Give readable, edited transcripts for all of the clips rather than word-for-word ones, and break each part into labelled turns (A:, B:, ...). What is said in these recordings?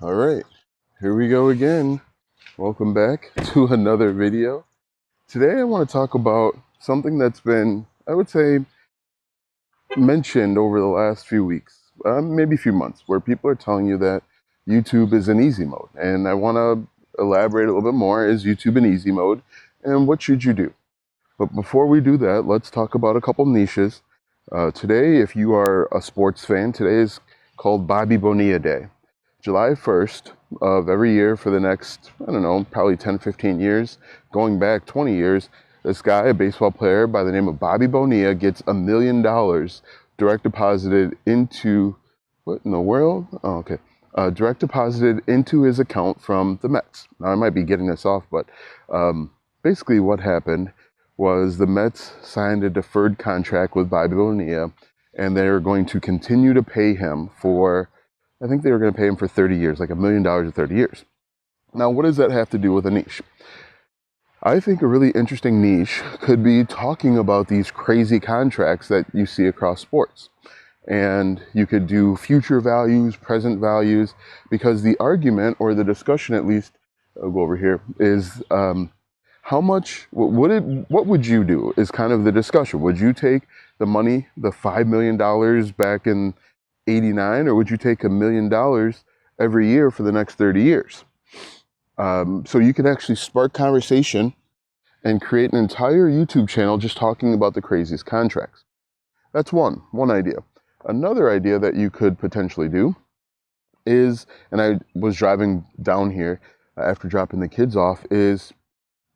A: All right, here we go again. Welcome back to another video. Today I want to talk about something that's been, I would say, mentioned over the last few weeks, maybe a few months, where people are telling you that YouTube is in easy mode. And I want to elaborate a little bit more. Is YouTube in easy mode? And what should you do? But before we do that, let's talk about a couple niches. Today, if you are a sports fan, today is called Bobby Bonilla Day. July 1st of every year for the next, I don't know, probably 10, 15 years, going back 20 years, this guy, a baseball player by the name of Bobby Bonilla, gets $1 million direct deposited into, what in the world? Oh, okay. Direct deposited into his account from the Mets. Now, I might be getting this off, but basically what happened was the Mets signed a deferred contract with Bobby Bonilla, and they're going to continue to pay him for, I think they were going to pay him for 30 years, like $1 million in 30 years. Now, what does that have to do with a niche? I think a really interesting niche could be talking about these crazy contracts that you see across sports. And you could do future values, present values, because the argument, or the discussion at least, I'll go over here, is how much, what would you do is kind of the discussion. Would you take the money, the $5 million back in 89, or would you take $1 million every year for the next 30 years? So you could actually spark conversation and create an entire YouTube channel just talking about the craziest contracts. That's one idea. Another idea that you could potentially do is, and I was driving down here after dropping the kids off, is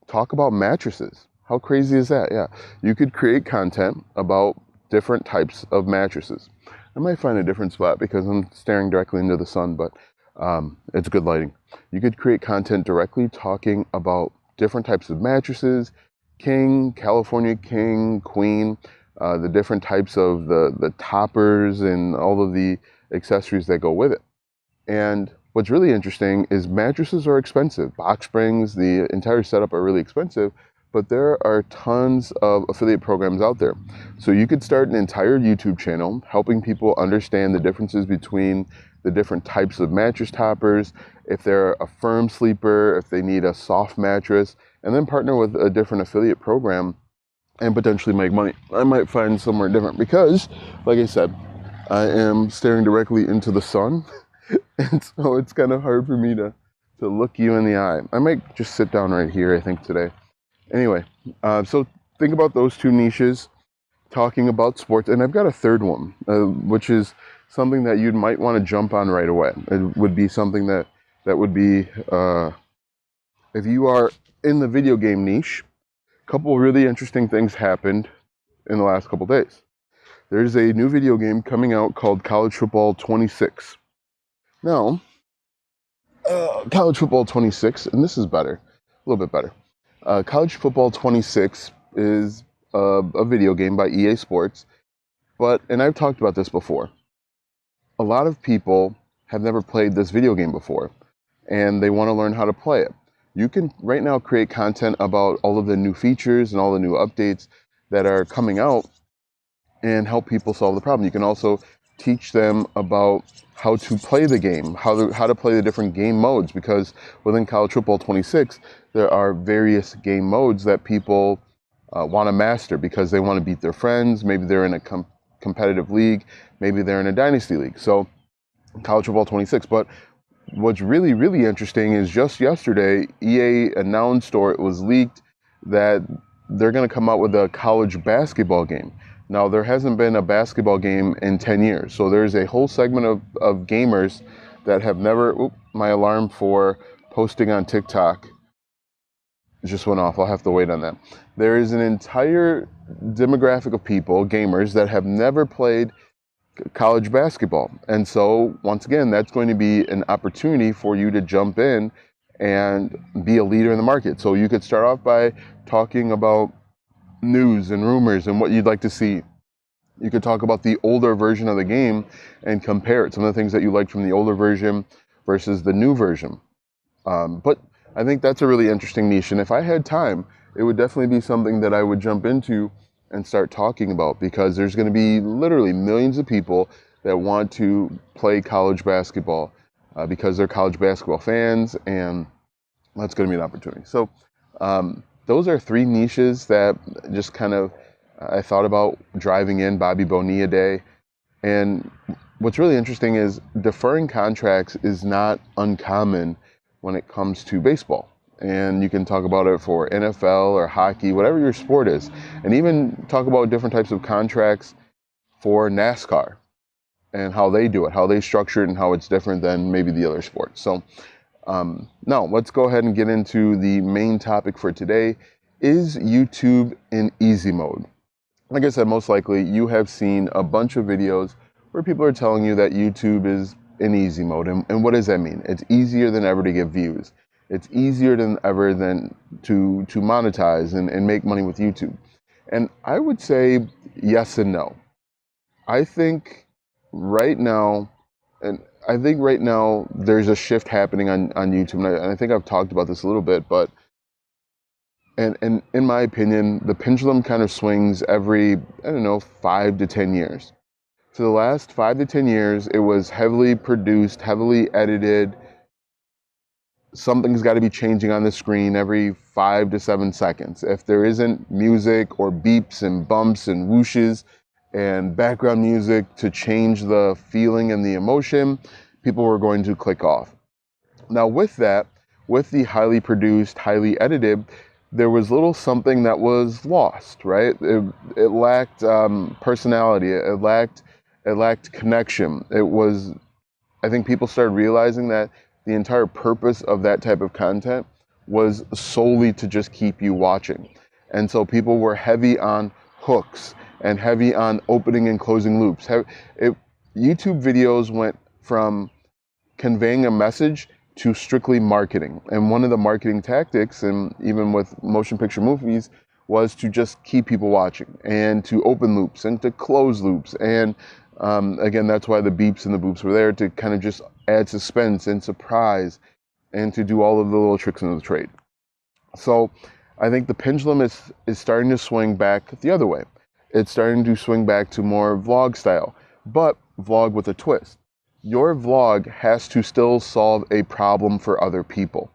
A: talk about mattresses. How crazy is that? Yeah, you could create content about different types of mattresses. I might find a different spot because I'm staring directly into the sun, but it's good lighting. You could create content directly talking about different types of mattresses, king, California king, queen, the different types of the toppers and all of the accessories that go with it. And what's really interesting is mattresses are expensive. Box springs, the entire setup are really expensive, but there are tons of affiliate programs out there. So you could start an entire YouTube channel helping people understand the differences between the different types of mattress toppers, if they're a firm sleeper, if they need a soft mattress, and then partner with a different affiliate program and potentially make money. I might find somewhere different because, like I said, I am staring directly into the sun, and so it's kind of hard for me to look you in the eye. I might just sit down right here, I think, today. Anyway, so think about those two niches, talking about sports. And I've got a third one, which is something that you might want to jump on right away. It would be something that would be, if you are in the video game niche, a couple really interesting things happened in the last couple days. There's a new video game coming out called College Football 26. Now, College Football 26, and this is better, a little bit better. College Football 26 is a video game by EA Sports, and I've talked about this before. A lot of people have never played this video game before, and they want to learn how to play it. You can right now create content about all of the new features and all the new updates that are coming out and help people solve the problem. You can also teach them about how to play the game, how to play the different game modes, because within College Football 26, there are various game modes that people want to master because they want to beat their friends. Maybe they're in a competitive league. Maybe they're in a dynasty league. So College Football 26. But what's really, really interesting is just yesterday, EA announced, or it was leaked, that they're going to come out with a college basketball game. Now, there hasn't been a basketball game in 10 years. So there's a whole segment of gamers that have never, my alarm for posting on TikTok just went off. I'll have to wait on that. There is an entire demographic of people, gamers, that have never played college basketball. And so, once again, that's going to be an opportunity for you to jump in and be a leader in the market. So you could start off by talking about news and rumors and what you'd like to see. You could talk about the older version of the game and compare it, some of the things that you liked from the older version versus the new version. But I think that's a really interesting niche. And if I had time, it would definitely be something that I would jump into and start talking about, because there's going to be literally millions of people that want to play college basketball. because they're college basketball fans, and that's going to be an opportunity. So those are three niches that just kind of I thought about driving in Bobby Bonilla Day. And what's really interesting is deferring contracts is not uncommon when it comes to baseball. And you can talk about it for NFL or hockey, whatever your sport is. And even talk about different types of contracts for NASCAR and how they do it, how they structure it, and how it's different than maybe the other sports. So now let's go ahead and get into the main topic for today. Is YouTube in easy mode? Like I said, most likely you have seen a bunch of videos where people are telling you that YouTube is in easy mode. And what does that mean? It's easier than ever to get views. It's easier than ever to monetize and make money with YouTube. And I would say yes and no. I think right now, there's a shift happening on YouTube. And I think I've talked about this a little bit, but And in my opinion, the pendulum kind of swings every, 5 to 10 years. So the last 5 to 10 years, it was heavily produced, heavily edited. Something's got to be changing on the screen every 5 to 7 seconds. If there isn't music or beeps and bumps and whooshes and background music to change the feeling and the emotion, people were going to click off. Now with that, with the highly produced, highly edited, there was little something that was lost, right? It lacked personality. It lacked connection. I think people started realizing that the entire purpose of that type of content was solely to just keep you watching. And so people were heavy on hooks and heavy on opening and closing loops. YouTube videos went from conveying a message to strictly marketing. And one of the marketing tactics, and even with motion picture movies, was to just keep people watching and to open loops and to close loops. And again, that's why the beeps and the boops were there, to kind of just add suspense and surprise and to do all of the little tricks of the trade. So I think the pendulum is starting to swing back the other way. It's starting to swing back to more vlog style, but vlog with a twist. Your vlog has to still solve a problem for other people.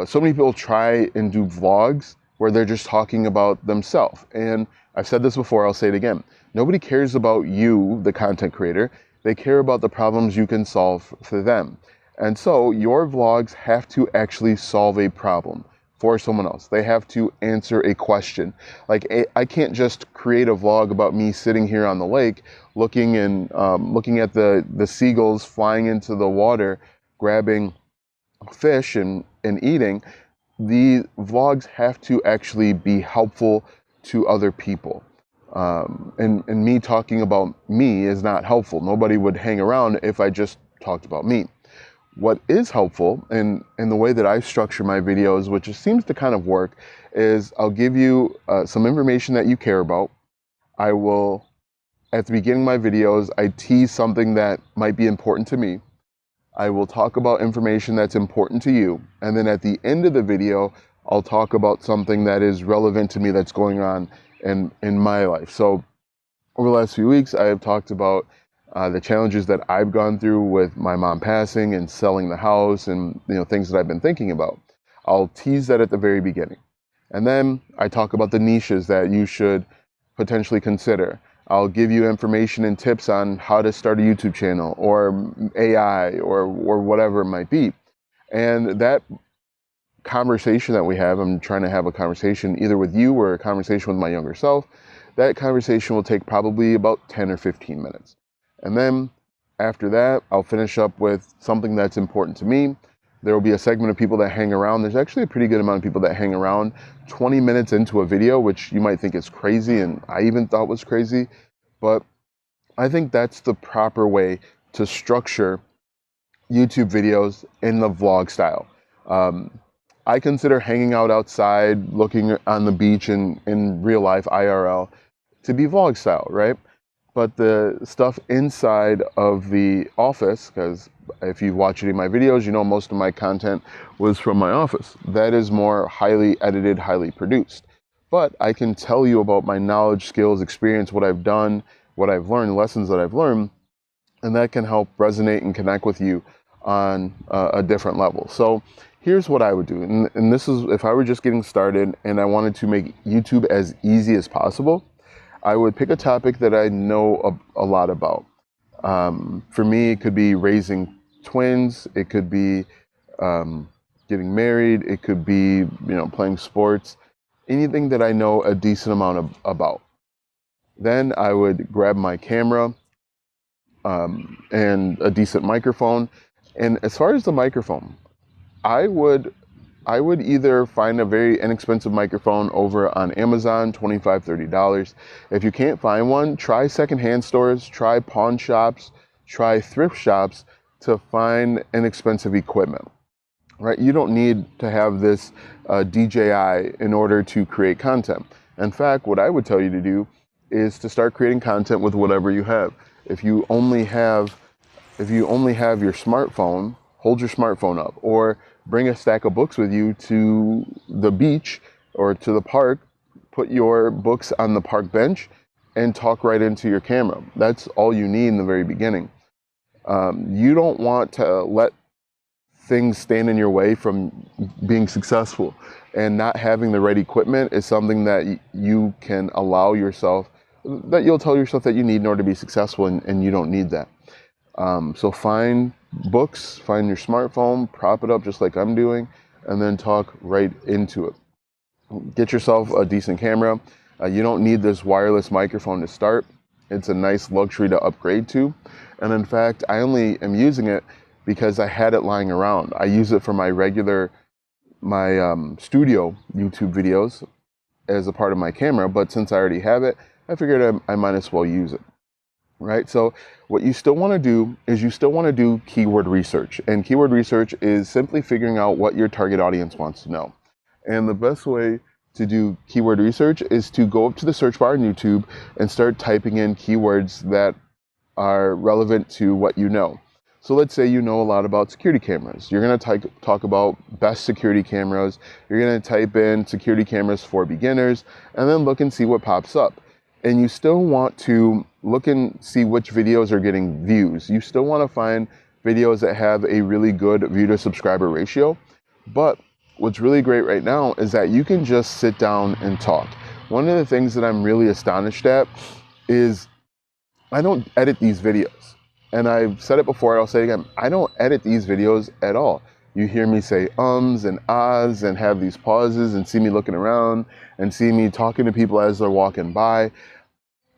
A: So many people try and do vlogs where they're just talking about themselves. And I've said this before, I'll say it again. Nobody cares about you, the content creator. They care about the problems you can solve for them. And so your vlogs have to actually solve a problem for someone else. They have to answer a question. Like, I can't just create a vlog about me sitting here on the lake looking at the seagulls flying into the water, grabbing fish and eating. The vlogs have to actually be helpful to other people. And me talking about me is not helpful. Nobody would hang around if I just talked about me. What is helpful, and the way that I structure my videos, which seems to kind of work, is I'll give you some information that you care about. I will, at the beginning of my videos, I tease something that might be important to me. I will talk about information that's important to you. And then at the end of the video, I'll talk about something that is relevant to me that's going on in my life. So over the last few weeks, I have talked about the challenges that I've gone through with my mom passing and selling the house and things that I've been thinking about. I'll tease that at the very beginning. And then I talk about the niches that you should potentially consider. I'll give you information and tips on how to start a YouTube channel or AI or whatever it might be. And that conversation that we have, I'm trying to have a conversation either with you or a conversation with my younger self. That conversation will take probably about 10 or 15 minutes. And then after that, I'll finish up with something that's important to me. There will be a segment of people that hang around. There's actually a pretty good amount of people that hang around 20 minutes into a video, which you might think is crazy, and I even thought was crazy. But I think that's the proper way to structure YouTube videos in the vlog style. I consider hanging out outside, looking on the beach in real life, IRL, to be vlog style, right? But the stuff inside of the office, because if you watch any of my videos, most of my content was from my office. That is more highly edited, highly produced. But I can tell you about my knowledge, skills, experience, what I've done, what I've learned, lessons that I've learned, and that can help resonate and connect with you on a different level. So here's what I would do. And this is if I were just getting started and I wanted to make YouTube as easy as possible, I would pick a topic that I know a lot about. For me, it could be raising twins. It could be getting married. It could be, playing sports, anything that I know a decent amount about. Then I would grab my camera and a decent microphone. And as far as the microphone, I would either find a very inexpensive microphone over on Amazon, $25, $30. If you can't find one, try secondhand stores, try pawn shops, try thrift shops to find inexpensive equipment, right? You don't need to have this DJI in order to create content. In fact, what I would tell you to do is to start creating content with whatever you have. If you only have your smartphone, hold your smartphone up, or bring a stack of books with you to the beach or to the park, put your books on the park bench and talk right into your camera. That's all you need in the very beginning. You don't want to let things stand in your way from being successful, and not having the right equipment is something that you can allow yourself, that you'll tell yourself that you need in order to be successful, and you don't need that. So find books, find your smartphone, prop it up just like I'm doing, and then talk right into it. Get yourself a decent camera. You don't need this wireless microphone to start. It's a nice luxury to upgrade to. And in fact, I only am using it because I had it lying around. I use it for my studio YouTube videos as a part of my camera, but since I already have it, I figured I might as well use it. Right? So what you still want to do is you still want to do keyword research. And keyword research is simply figuring out what your target audience wants to know. And the best way to do keyword research is to go up to the search bar on YouTube and start typing in keywords that are relevant to what you know. So let's say you know a lot about security cameras. You're going to talk about best security cameras. You're going to type in security cameras for beginners and then look and see what pops up. And you still want to look and see which videos are getting views. You still want to find videos that have a really good view to subscriber ratio. But what's really great right now is that you can just sit down and talk. One of the things that I'm really astonished at is I don't edit these videos. And I've said it before, I'll say it again, I don't edit these videos at all. You hear me say ums and ahs and have these pauses and see me looking around and see me talking to people as they're walking by.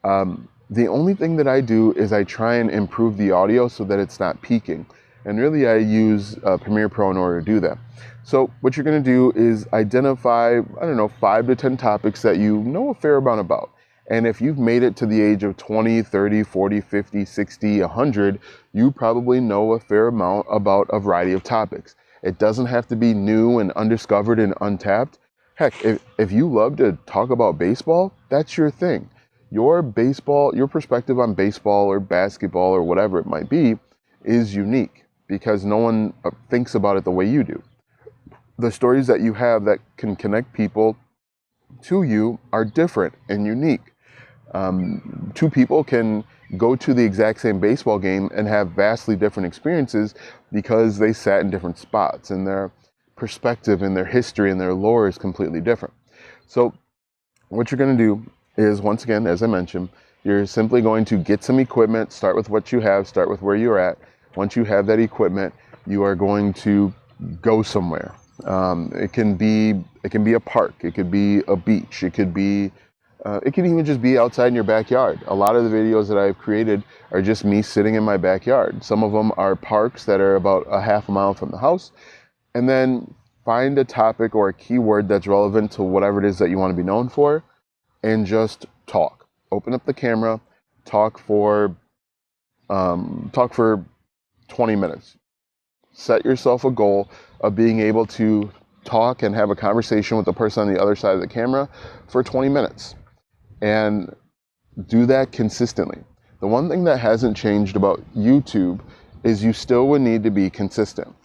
A: The only thing that I do is I try and improve the audio so that it's not peaking. And really I use Premiere Pro in order to do that. So what you're going to do is identify, 5 to 10 topics that you know a fair amount about. And if you've made it to the age of 20, 30, 40, 50, 60, 100, you probably know a fair amount about a variety of topics. It doesn't have to be new and undiscovered and untapped. Heck, if you love to talk about baseball, that's your thing. Your perspective on baseball or basketball or whatever it might be is unique because no one thinks about it the way you do. The stories that you have that can connect people to you are different and unique. Two people can go to the exact same baseball game and have vastly different experiences because they sat in different spots and their perspective and their history and their lore is completely different. So what you're going to do is, once again, as I mentioned, you're simply going to get some equipment, start with what you have, start with where you're at. Once you have that equipment, you are going to go somewhere. It can be a park, it could be a beach, it could even just be outside in your backyard. A lot of the videos that I've created are just me sitting in my backyard. Some of them are parks that are about a half a mile from the house. And then find a topic or a keyword that's relevant to whatever it is that you want to be known for, and just talk. Open up the camera, talk for 20 minutes. Set yourself a goal of being able to talk and have a conversation with the person on the other side of the camera for 20 minutes. And do that consistently. The one thing that hasn't changed about YouTube is you still would need to be consistent.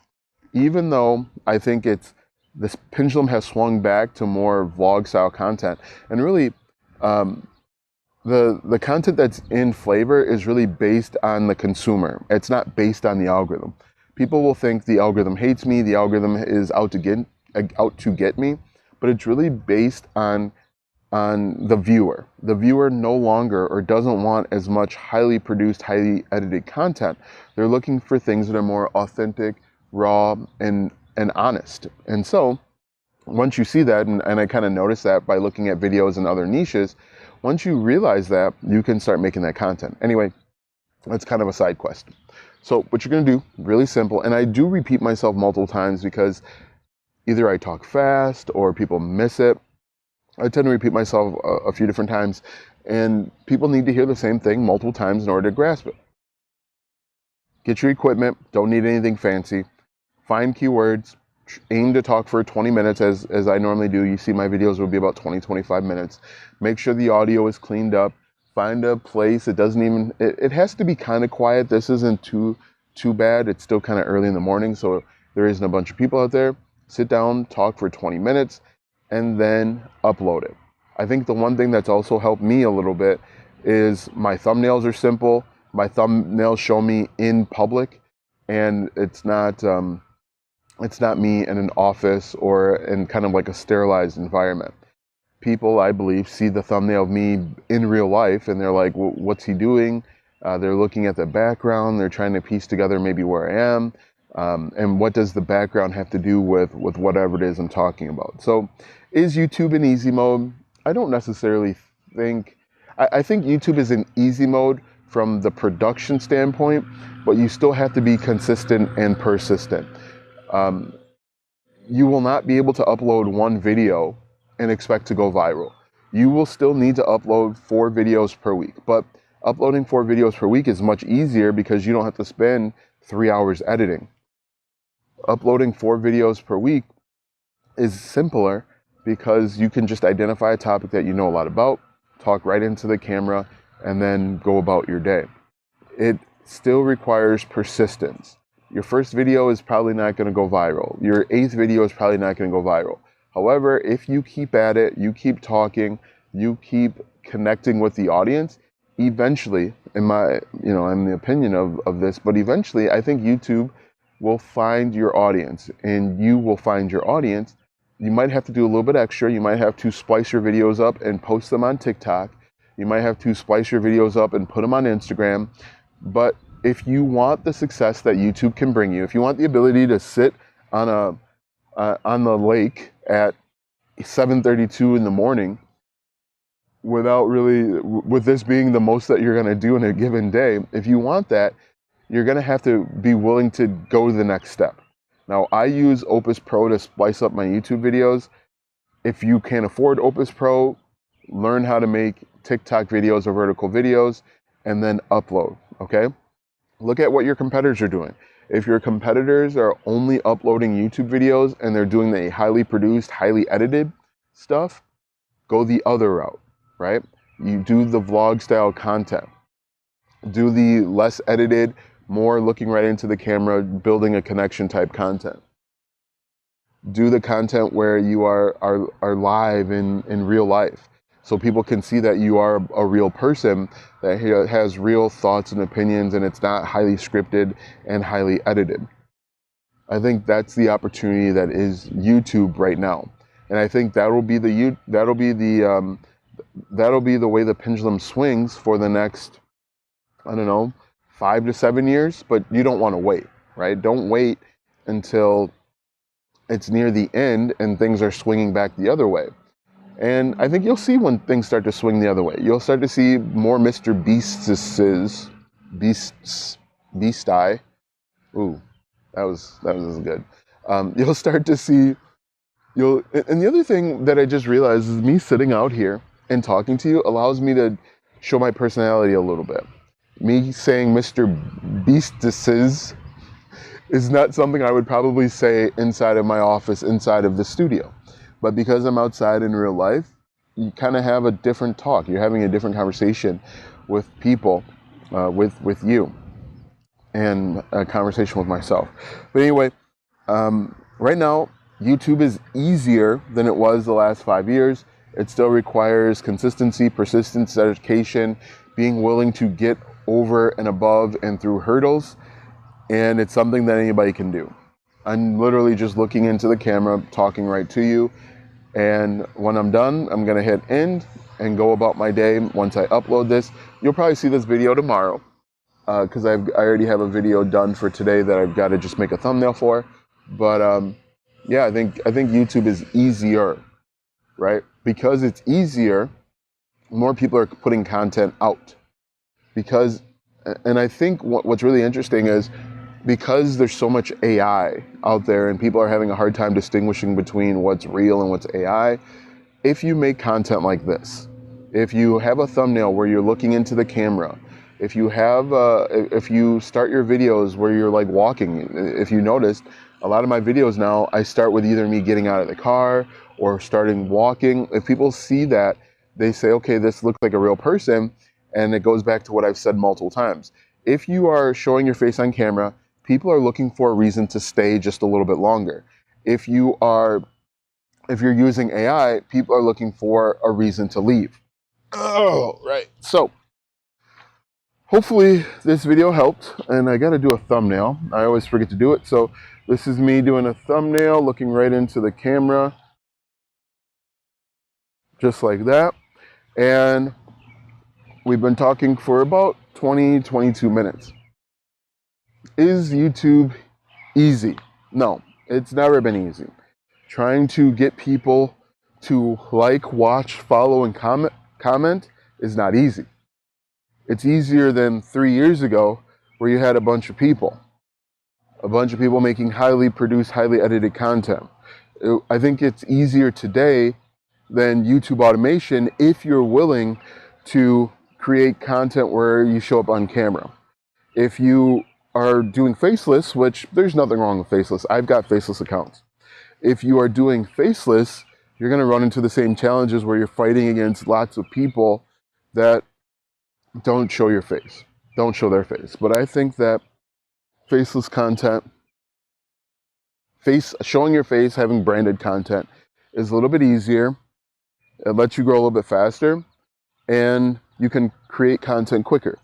A: Even though I think this pendulum has swung back to more vlog style content, and really the content that's in flavor is really based on the consumer. It's not based on the algorithm. People will think the algorithm hates me, the algorithm is out to get me, but it's really based on the viewer. The viewer no longer or doesn't want as much highly produced, highly edited content. They're looking for things that are more authentic, raw, and honest. And so once you see that, and I kind of noticed that by looking at videos in other niches, once you realize that, you can start making that content. Anyway, that's kind of a side quest. So what you're going to do, really simple, and I do repeat myself multiple times because either I talk fast or people miss it. I tend to repeat myself a few different times, and people need to hear the same thing multiple times in order to grasp it. Get your equipment, don't need anything fancy. Find keywords, aim to talk for 20 minutes as I normally do. You see my videos will be about 20-25 minutes. Make sure the audio is cleaned up. Find a place. It has to be kind of quiet. This isn't too bad. It's still kind of early in the morning, so there isn't a bunch of people out there. Sit down, talk for 20 minutes, and then upload it. I think the one thing that's also helped me a little bit is my thumbnails are simple. My thumbnails show me in public, and it's not me in an office or in kind of like a sterilized environment. People, I believe, see the thumbnail of me in real life, and they're like, well, what's he doing? They're looking at the background. They're trying to piece together maybe where I am. And what does the background have to do with whatever it is I'm talking about? So is YouTube in easy mode? I don't necessarily think, I think YouTube is in easy mode from the production standpoint, but you still have to be consistent and persistent. You will not be able to upload one video and expect to go viral. You will still need to upload 4 videos per week, but uploading 4 videos per week is much easier because you don't have to spend 3 hours editing. Uploading 4 videos per week is simpler because you can just identify a topic that you know a lot about, talk right into the camera, and then go about your day. It still requires persistence. Your first video is probably not going to go viral. Your 8th video is probably not going to go viral. However, if you keep at it, you keep talking, you keep connecting with the audience, eventually, I'm the opinion of this, but eventually I think YouTube will find your audience and you will find your audience. You might have to do a little bit extra. You might have to splice your videos up and post them on TikTok. You might have to splice your videos up and put them on Instagram. But if you want the success that YouTube can bring you, if you want the ability to sit on the lake at 7:32 in the morning with this being the most that you're going to do in a given day, if you want that, you're going to have to be willing to go to the next step. Now, I use Opus Pro to splice up my YouTube videos. If you can't afford Opus Pro, learn how to make TikTok videos or vertical videos and then upload, okay? Look at what your competitors are doing. If your competitors are only uploading YouTube videos and they're doing the highly produced, highly edited stuff, go the other route, right? You do the vlog style content. Do the less edited, more looking right into the camera, building a connection type content. Do the content where you are live in real life, so people can see that you are a real person that has real thoughts and opinions, and it's not highly scripted and highly edited. I think that's the opportunity that is YouTube right now, and I think that'll be the way the pendulum swings for the next, 5 to 7 years. But you don't want to wait, right? Don't wait until it's near the end and things are swinging back the other way. And I think you'll see when things start to swing the other way. You'll start to see more Mr. Beastie. Ooh, that was good. You'll start to see, and the other thing that I just realized is me sitting out here and talking to you allows me to show my personality a little bit. Me saying Mr. Beasties is not something I would probably say inside of my office, inside of the studio. But because I'm outside in real life, you kind of have a different talk. You're having a different conversation with people, with you, and a conversation with myself. But anyway, right now, YouTube is easier than it was the last 5 years. It still requires consistency, persistence, dedication, being willing to get over and above and through hurdles. and it's something that anybody can do. I'm literally just looking into the camera, talking right to you, and when I'm done, I'm gonna hit end and go about my day. Once I upload this, you'll probably see this video tomorrow, because I already have a video done for today that I've got to just make a thumbnail for. But yeah, I think YouTube is easier, right? Because it's easier, more people are putting content out. Because, and I think what's really interesting is, because there's so much AI out there and people are having a hard time distinguishing between what's real and what's AI, if you make content like this, if you have a thumbnail where you're looking into the camera, if you start your videos where you're like walking, if you noticed, a lot of my videos now, I start with either me getting out of the car or starting walking. If people see that, they say, okay, this looks like a real person. And it goes back to what I've said multiple times. If you are showing your face on camera, people are looking for a reason to stay just a little bit longer. If you're using AI, people are looking for a reason to leave. Oh, right. So hopefully this video helped, and I got to do a thumbnail. I always forget to do it. So this is me doing a thumbnail, looking right into the camera, just like that. And we've been talking for about 22 minutes. Is YouTube easy? No, it's never been easy. Trying to get people to like, watch, follow, and comment is not easy. It's easier than 3 years ago where you had a bunch of people making highly produced, highly edited content. I think it's easier today than YouTube automation if you're willing to create content where you show up on camera. If you are doing faceless, which there's nothing wrong with faceless. I've got faceless accounts. If you are doing faceless, you're going to run into the same challenges where you're fighting against lots of people that don't show your face, don't show their face. But I think that faceless content, showing your face, having branded content is a little bit easier. It lets you grow a little bit faster, and you can create content quicker,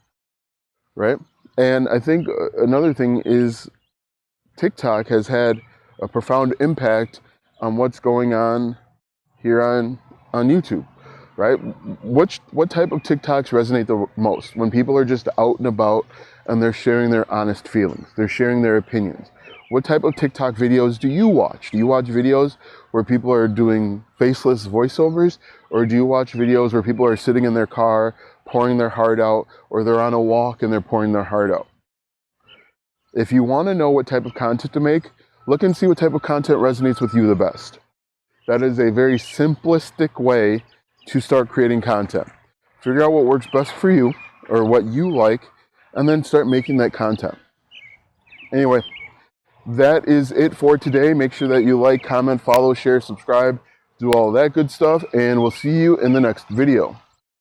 A: right? And I think another thing is TikTok has had a profound impact on what's going on here on YouTube, right? What type of TikToks resonate the most? When people are just out and about and they're sharing their honest feelings, they're sharing their opinions. What type of TikTok videos do you watch? Do you watch videos where people are doing faceless voiceovers? Or do you watch videos where people are sitting in their car, pouring their heart out, or they're on a walk and they're pouring their heart out? If you want to know what type of content to make, look and see what type of content resonates with you the best. That is a very simplistic way to start creating content. Figure out what works best for you or what you like, and then start making that content. Anyway, that is it for today. Make sure that you like, comment, follow, share, subscribe, do all that good stuff, and we'll see you in the next video.